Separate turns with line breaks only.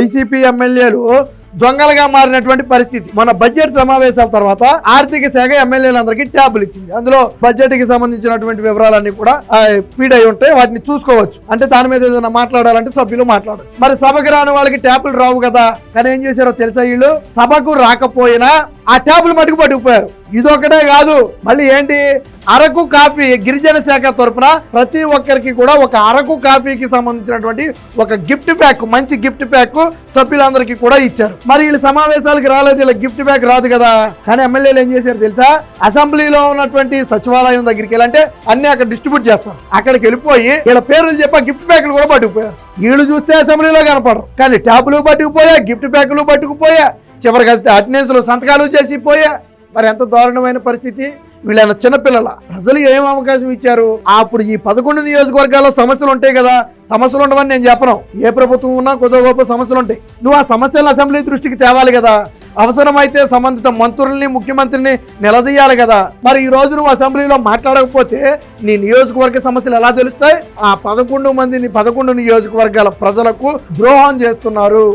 YCP ఎమ్మెల్యేలు దొంగలుగా మారినటువంటి పరిస్థితి. మన బడ్జెట్ సమావేశాల తర్వాత ఆర్థిక శాఖ ఎమ్మెల్యేలందరికీ ట్యాబులు ఇచ్చింది. అందులో బడ్జెట్ కి సంబంధించినటువంటి వివరాలన్నీ కూడా ఫీడ్ అయి ఉంటాయి, వాటిని చూసుకోవచ్చు. అంటే దాని మీద ఏదైనా మాట్లాడాలంటే సభ్యులు మాట్లాడచ్చు. మరి సభకు రాని వాళ్ళకి ట్యాబులు రావు కదా, కానీ ఏం చేశారో తెలుసా, వీళ్ళు సభకు రాకపోయినా ఆ ట్యాబులు మటుకు పట్టుకుపోయారు. ఇదొకటే కాదు, మళ్ళీ ఏంటి, అరకు కాఫీ గిరిజన శాఖ తరపున ప్రతి ఒక్కరికి కూడా ఒక అరకు కాఫీకి సంబంధించినటువంటి ఒక గిఫ్ట్ ప్యాక్, మంచి గిఫ్ట్ ప్యాక్ సభ్యులందరికీ కూడా ఇచ్చారు. మరి వీళ్ళు సమావేశాలకు రాలేదు, ఇలా గిఫ్ట్ ప్యాక్ రాదు కదా. కానీ ఎమ్మెల్యేలు ఏం చేశారు తెలుసా, అసెంబ్లీలో ఉన్నటువంటి సచివాలయం దగ్గరికి వెళ్ళంటే అన్ని అక్కడ డిస్ట్రిబ్యూట్ చేస్తారు, అక్కడికి వెళ్ళిపోయి వీళ్ళ పేర్లు చెప్పి గిఫ్ట్ ప్యాక్లు కూడా పట్టుకుపోయారు. వీళ్ళు చూస్తే అసెంబ్లీలో కనపడరు, కానీ ట్యాబ్లు పట్టుకుపోయా, గిఫ్ట్ ప్యాక్లు పట్టుకుపోయా, చివరికి అటెండెన్స్ లో సంతకాలు చేసి పోయా. మరి ఎంత దారుణమైన పరిస్థితి. వీళ్ళైనా చిన్నపిల్లల ప్రజలు ఏం అవకాశం ఇచ్చారు? అప్పుడు ఈ 11 నియోజకవర్గాల్లో సమస్యలు ఉంటాయి కదా, సమస్యలు ఉండవని నేను చెప్పను. ఏ ప్రభుత్వం ఉన్నా కొద్దిగా గొప్ప సమస్యలు ఉంటాయి. నువ్వు ఆ సమస్యలను అసెంబ్లీ దృష్టికి తేవాలి కదా, అవసరమైతే సంబంధిత మంత్రుల్ని, ముఖ్యమంత్రిని నిలదీయాలి కదా. మరి ఈ రోజు నువ్వు అసెంబ్లీలో మాట్లాడకపోతే నీ నియోజకవర్గ సమస్యలు ఎలా తెలుస్తాయి? ఆ 11 నియోజకవర్గాల ప్రజలకు ద్రోహం చేస్తున్నారు.